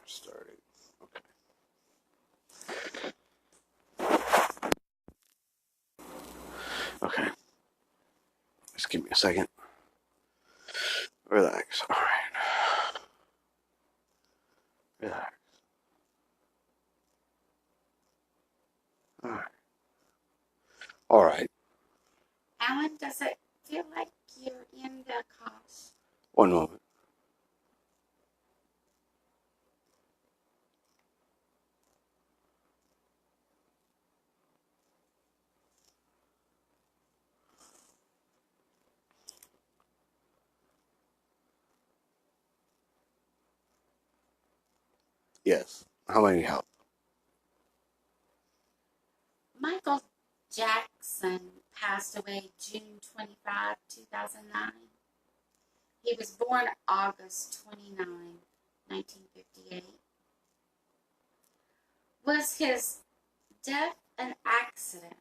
Starting. Okay. Okay. Just give me a second. Relax. All right. Relax. All right. All right. Alan, does it feel like you're in the Akash? One moment. Yes. How may I help? Michael Jackson passed away June 25, 2009. He was born August 29, 1958. Was his death an accident?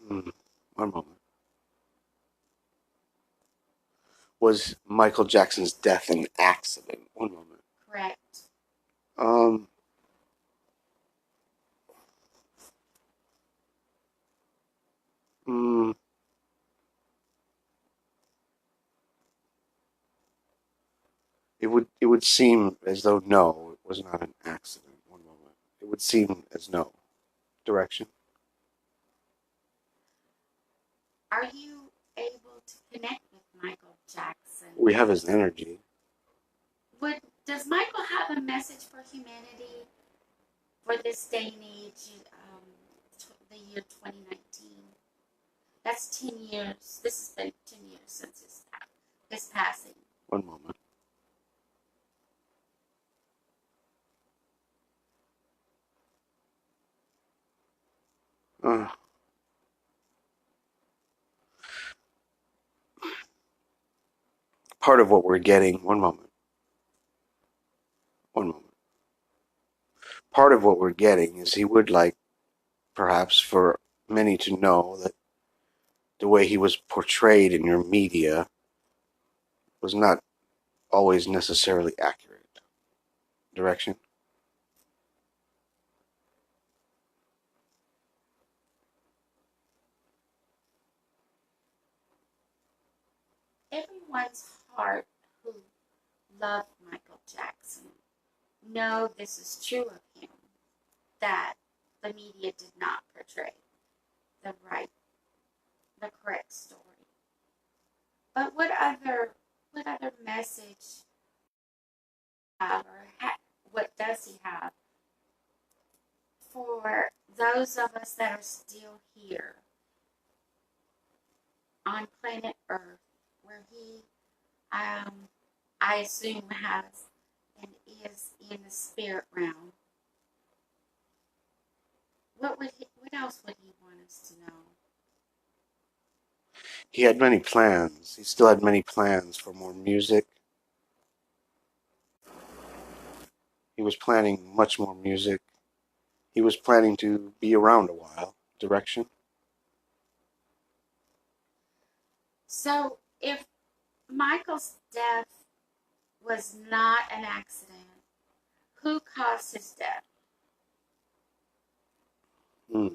One moment. Was Michael Jackson's death an accident? One moment. Correct. Um. Mm, it would seem as though no, it was not an accident. One moment. It would seem as no. Direction. Are you able to connect with Michael Jackson? We have his energy. Does Michael have a message for humanity for this day and age, the year 2019? That's 10 years. This has been 10 years since his passing. One moment. Uh, part of what we're getting. One moment. One moment. Part of what we're getting is he would like, perhaps, for many to know that the way he was portrayed in your media was not always necessarily accurate. Direction. Everyone's heart who loved Michael Jackson know this is true of him, that the media did not portray the right, the correct story. But what other message what does he have for those of us that are still here on planet Earth, where he, um, I assume, has and is in the spirit realm? What else would he want us to know? He had many plans. He still had many plans for more music. He was planning much more music. He was planning to be around a while. Direction. So, if Michael's death was not an accident, who caused his death? Hmm.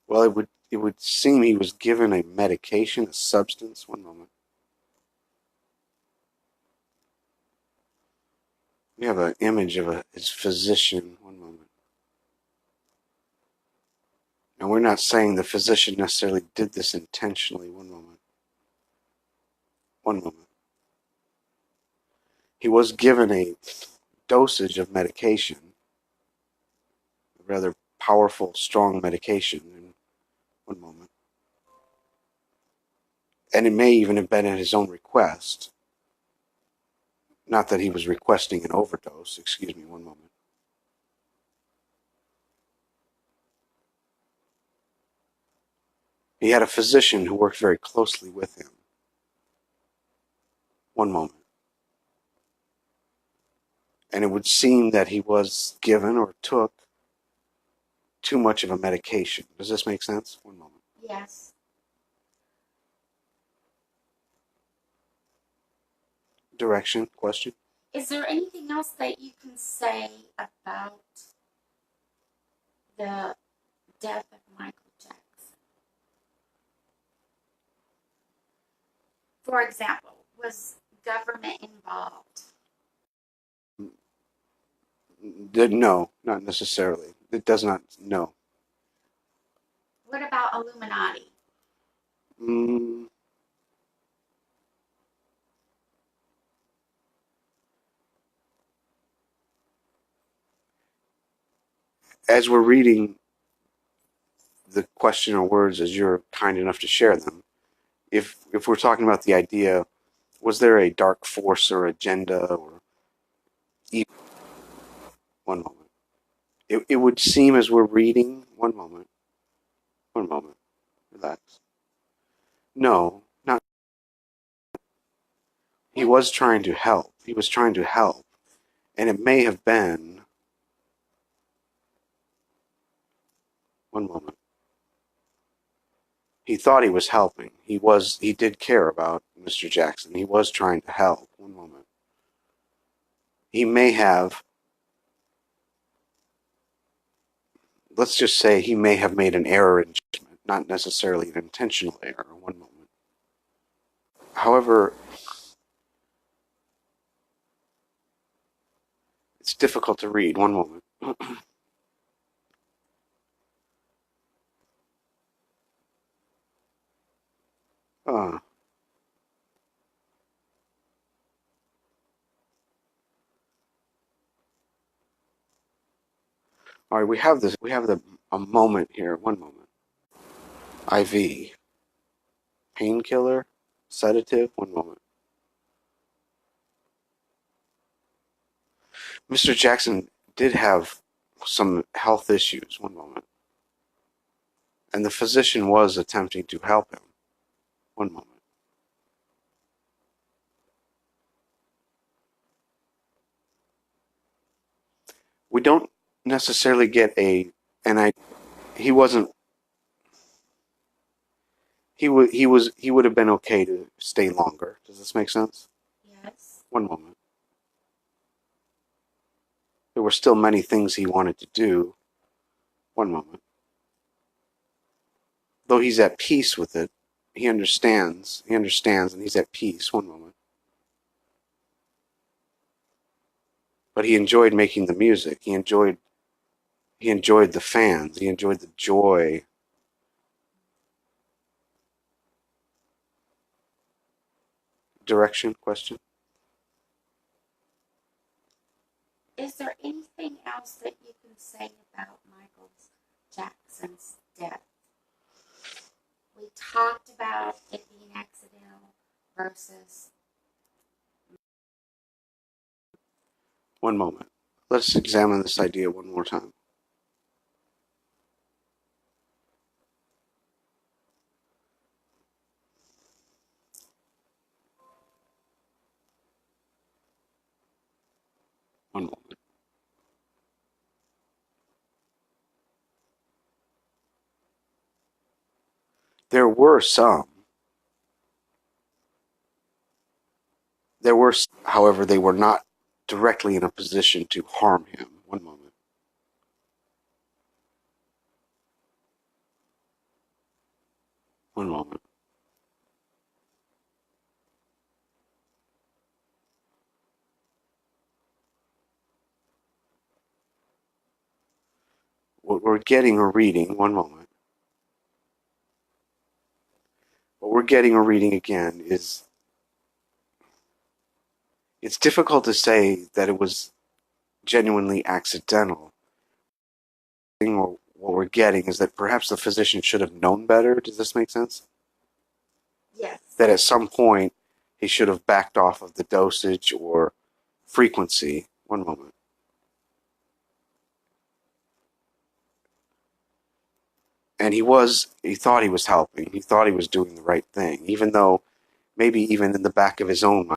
Well, it would seem he was given a medication, a substance. One moment. We have an image of his physician. One moment. And we're not saying the physician necessarily did this intentionally. One moment. One moment. He was given a dosage of medication, a rather powerful, strong medication. In one moment. And it may even have been at his own request. Not that he was requesting an overdose. Excuse me, one moment. He had a physician who worked very closely with him. One moment. And it would seem that he was given or took too much of a medication. Does this make sense? One moment. Yes. Direction, question? Is there anything else that you can say about the death of Michael Jackson? For example, was government involved? No, not necessarily. It does not, no. What about Illuminati? Mm, as we're reading the question or words as you're kind enough to share them, if we're talking about the idea, was there a dark force or agenda or evil? One moment. It would seem as we're reading, one moment, relax. No, not. He was trying to help. He was trying to help. And it may have been, one moment. He thought he was helping. He did care about Mr. Jackson. He was trying to help. One moment. He may have, let's just say he may have made an error in judgment, not necessarily an intentional error. One moment. However, it's difficult to read. One moment. uh, all right, we have this. We have a moment here. One moment. IV, painkiller, sedative. One moment. Mr. Jackson did have some health issues. One moment. And the physician was attempting to help him. One moment. We don't necessarily get and I he wasn't he would have been okay to stay longer. Does this make sense? Yes. One moment. There were still many things he wanted to do. One moment. Though he's at peace with it, he understands and he's at peace. One moment. But he enjoyed making the music. He enjoyed the fans. He enjoyed the joy. Direction, question? Is there anything else that you can say about Michael Jackson's death? We talked about it being accidental versus. One moment. Let's examine this idea one more time. One moment. There were some. There were, however, they were not directly in a position to harm him. One moment. One moment. What we're getting or reading, one moment. What we're getting or reading again is it's difficult to say that it was genuinely accidental. Or what we're getting is that perhaps the physician should have known better. Does this make sense? Yes. That at some point he should have backed off of the dosage or frequency. One moment. And he thought he was helping. He thought he was doing the right thing, even though maybe even in the back of his own mind,